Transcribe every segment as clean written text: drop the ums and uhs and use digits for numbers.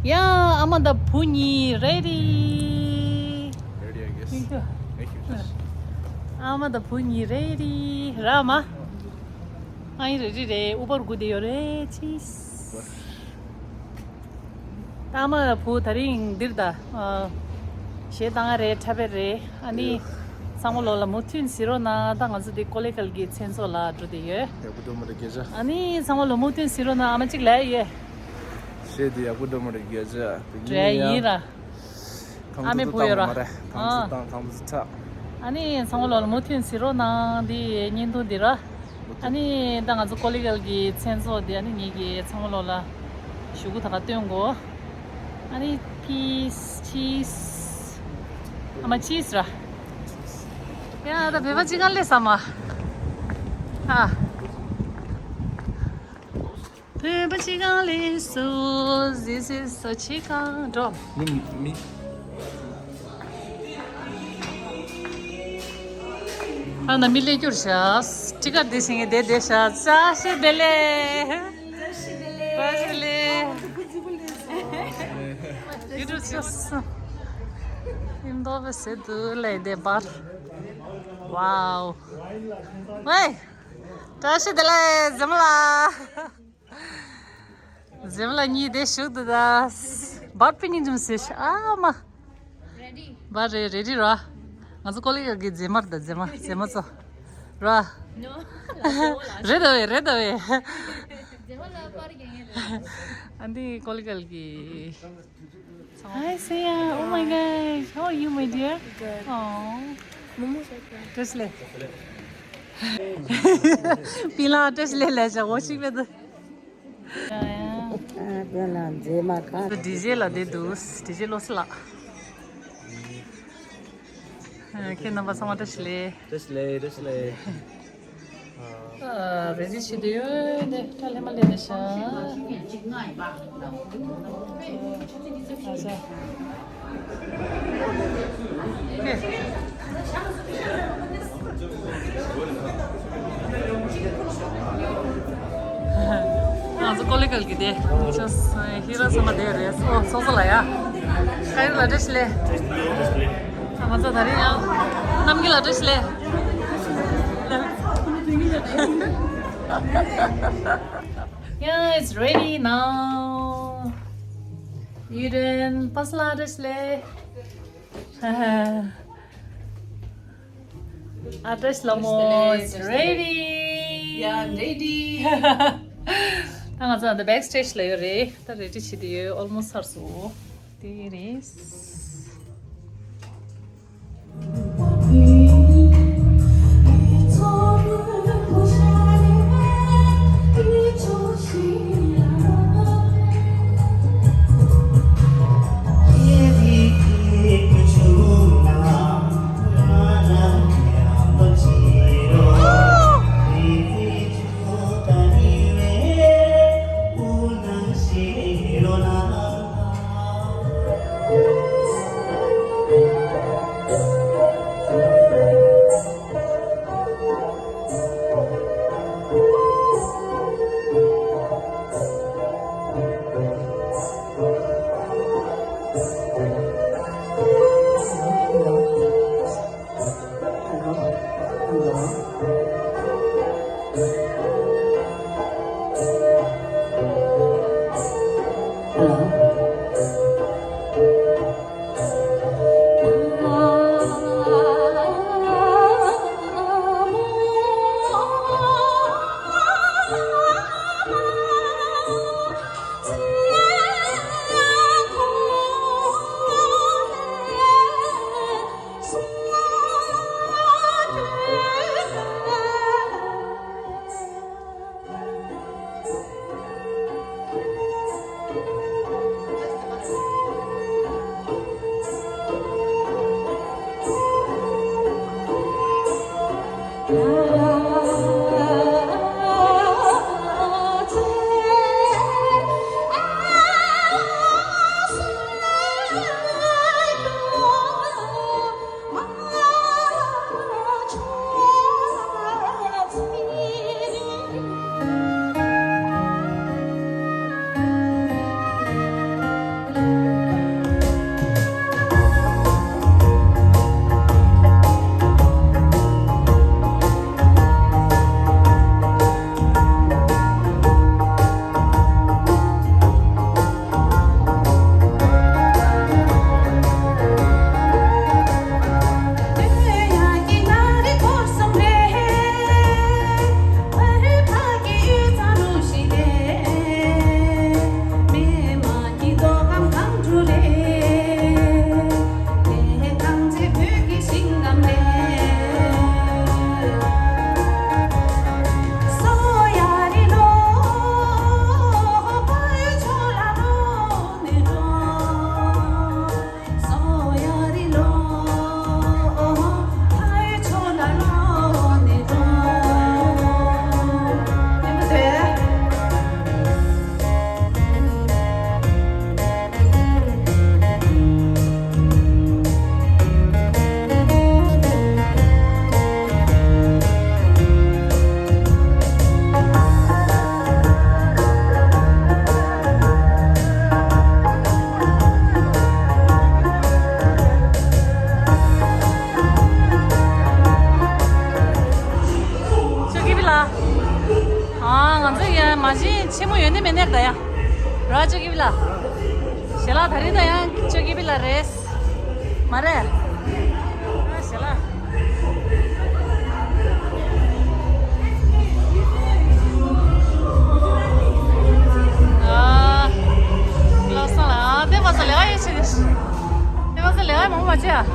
Yeah, I'm on the puni ready. Ready, I guess. Thank you. Thank you. I'm on the puni ready. Rama. I ready re. Uber good yore. Cheese. Tama pu taring dirda. She tanga re tabe re. Ani samolo la mutin siro na tanga zudi kolekal gi senso la drudi ye. Yabudo mo geja. Ani samolo mutin siro na amachik la ye. Shedi yabudo mo geja. Drayira. Ame 보여라. 감사타. 아니 상월로 못인 시로나 디 닌도디라 아니 당아주 콜리갈기 센소디 아니 이게 상월로라 슈구 다 갔다 온거 아니 피스 치즈 아마 치즈라 야나 배바지 갈래 삼아 아 배바지 갈래 so this is so chicken drop 미 Ana mille görüşeceğiz. Çıkar desene de deşaz. Saşı bele. Başle. Görüşeceğiz. İmdo ve sedu leyde bar. Wow. Vay. Taşı dele zemla. Zemla ni de şudu da. Bar pinindim seç. Ama. Ready? Bar ready ra. Azu kolega ge zemar da zema so. Ra. No. Red away. Zemala par genge. Andi kolega ge. Hi Saya. Oh my gosh. How are you my dear? Good. Oh. Momo shakla. Tesle. Pila tesle le ja washing with. Bela zema ka DJ la de dos. DJ losla. Kena basama tesle. Desle. Ready shidiyo de tale male de sha. Acha. Azu kollegal gide. Just hira sama de res. Oh, sozala ya. Khair la desle. Amaza dhari ya. Namgi la desle. Yeah, it's ready now. Yuden pasla desle. Address lamo is ready. Yeah, I'm ready. Tanga the backstage layer re. Ta ready chidiyo almost harsu. Tiris. 치모 연이 맨날다야. 라저기 빌라. 셀라 다리다야. 저기 빌라 레스. 말해. 아, 셀라. 아, 라살아. 대바서 내가 이치. 대바서 내가 뭐 맞지야?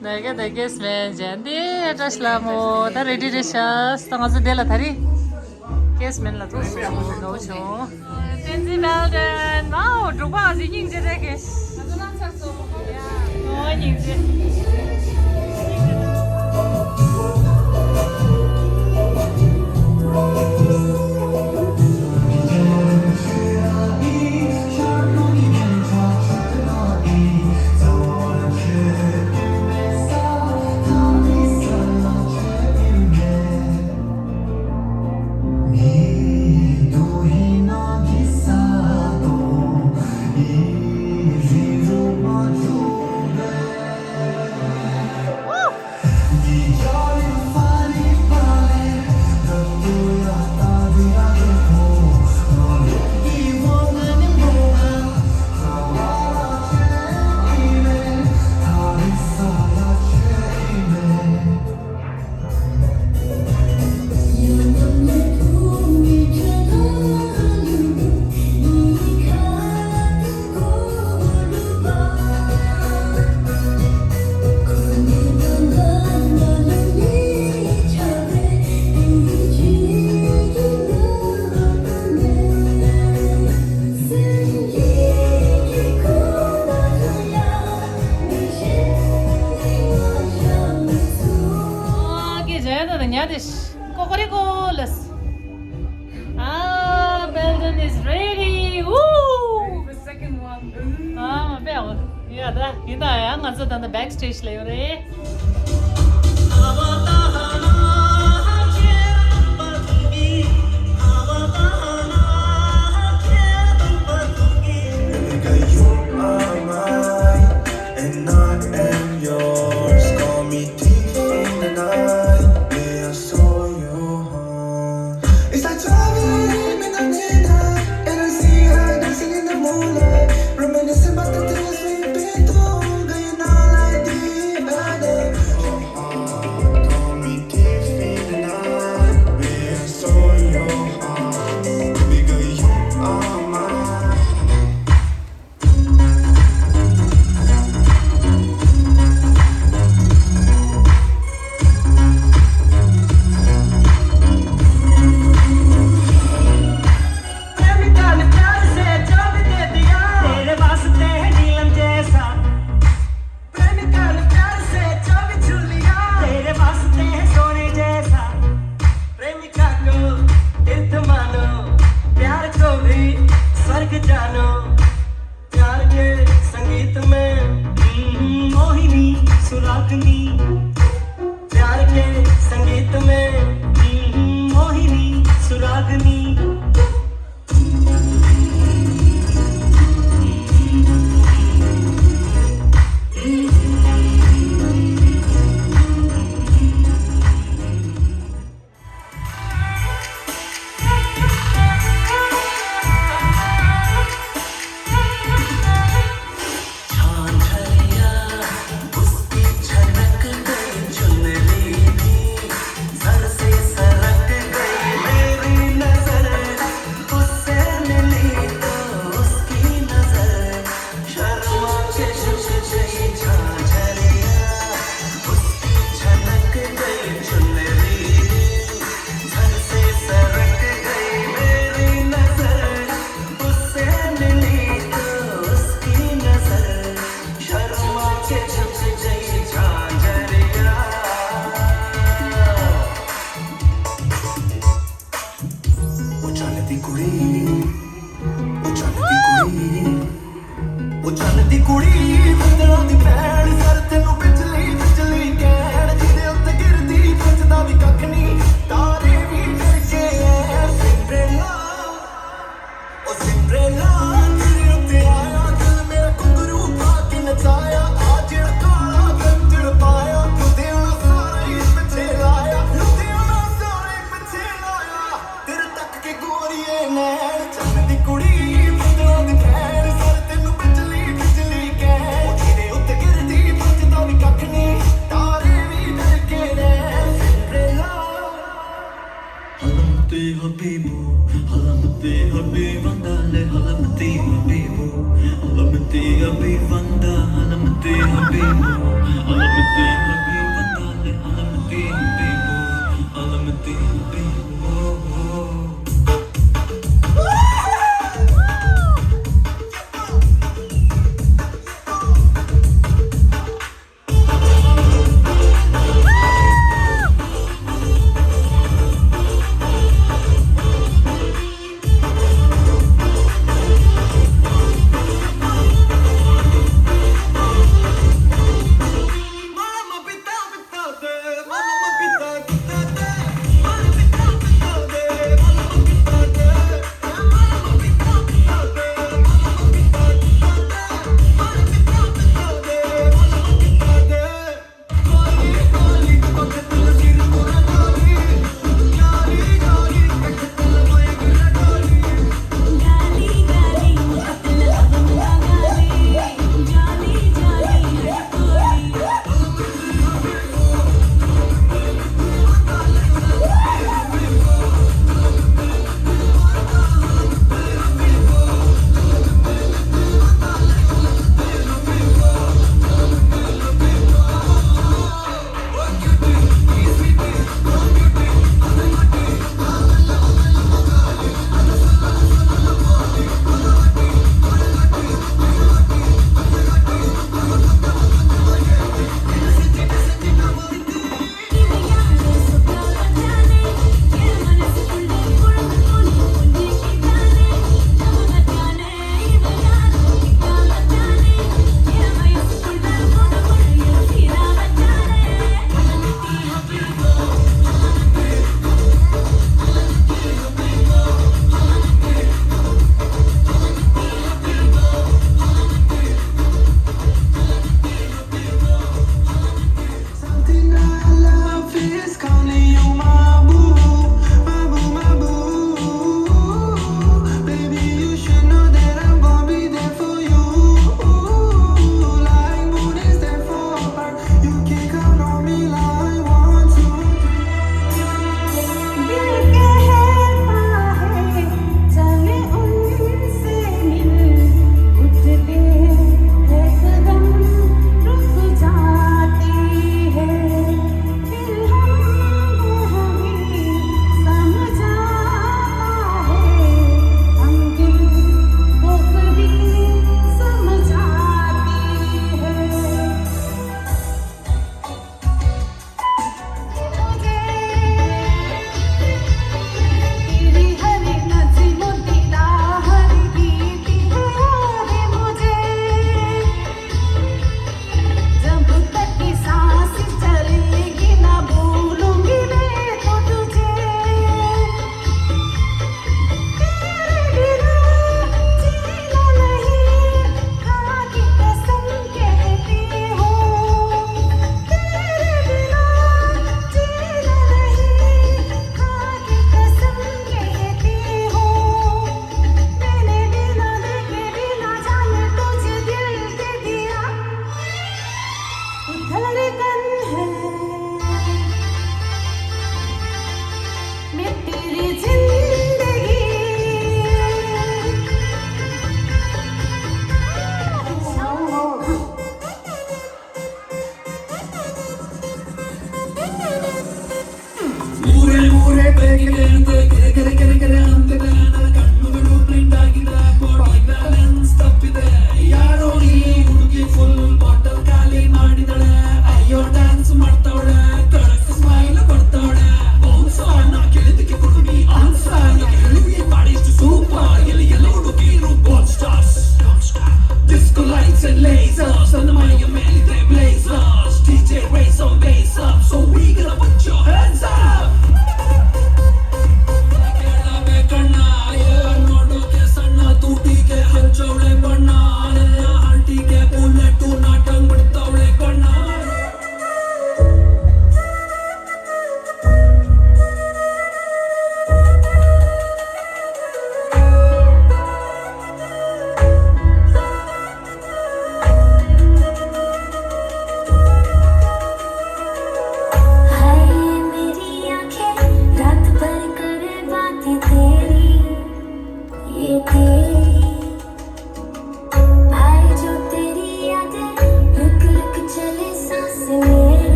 Naga the guest man jandi address la mo da ready dishes tanga se dela thari guest man la to no cho Tenzi Belden wow drupa ji ning je de ke aduna sa so ya ning je Belden is ready. Woo! The second one. Bell. Yeah, that. You know, I'm not on the backstage later.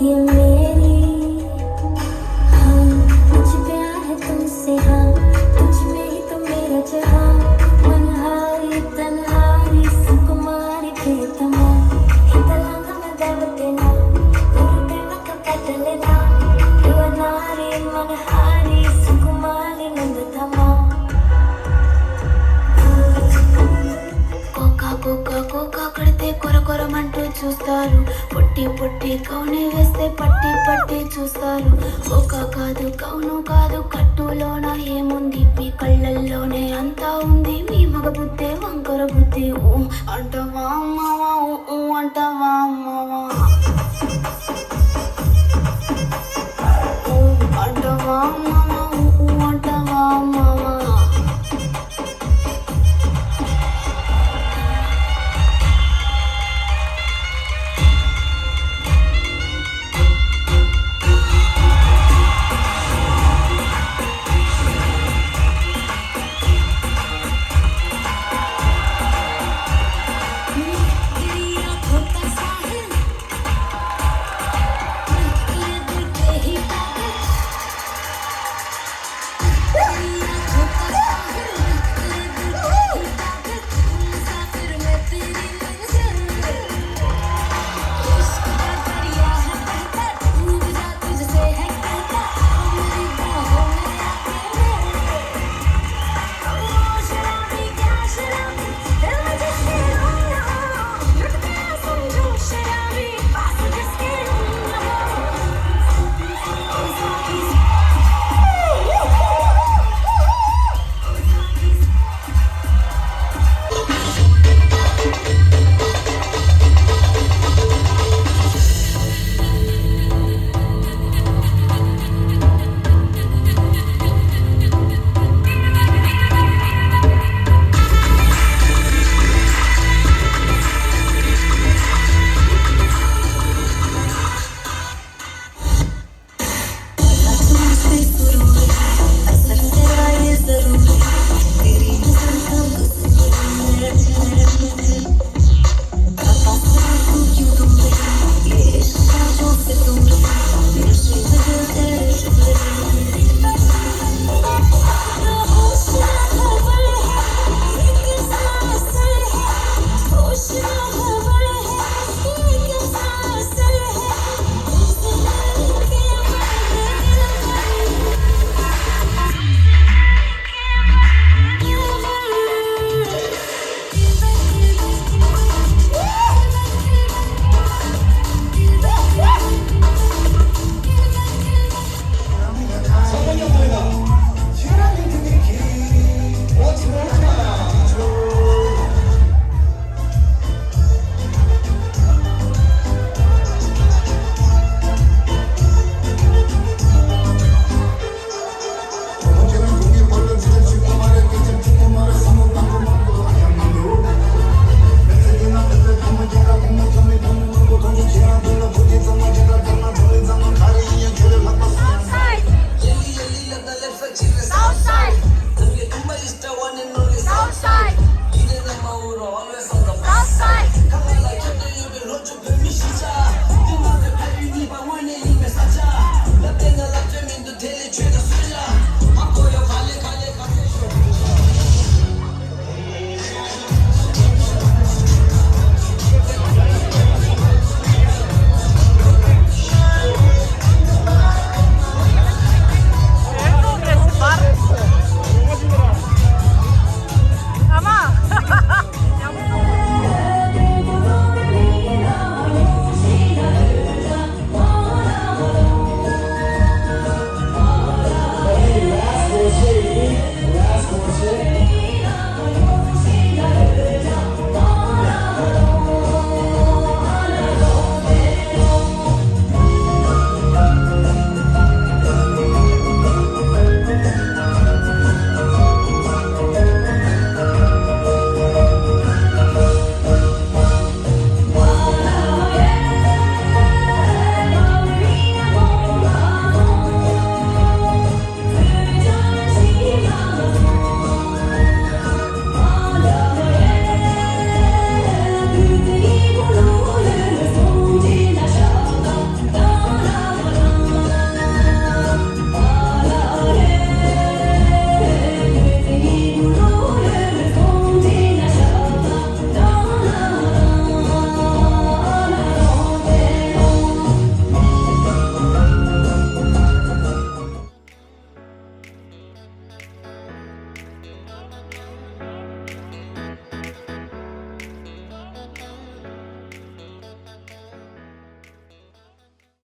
ये मेरी हाँ मुझे प्यार है तुमसे हाँ तुझ में ही तो मेरा जहाँ मनहारी तन्हारी सुकुमारी प्रियतमा हितलांग में देवतेना गुरुदेव का कटलेना युवनारी मनहारी सुकुमारी नंदतमा కోకా కోకా కోకా కడితే కొర కొరమంటూ చూస్తారు పొట్టి పొట్టి కౌని వేస్తే పట్టి పట్టి చూస్తారు కోకా కాదు కౌను కాదు కట్టులోన ఏముంది మీ కళ్ళల్లోనే అంతా ఉంది మీ మగ బుద్ధే వంకర బుద్ధి ఊ అంటవా అమ్మవా ఊ అంటవా అమ్మవా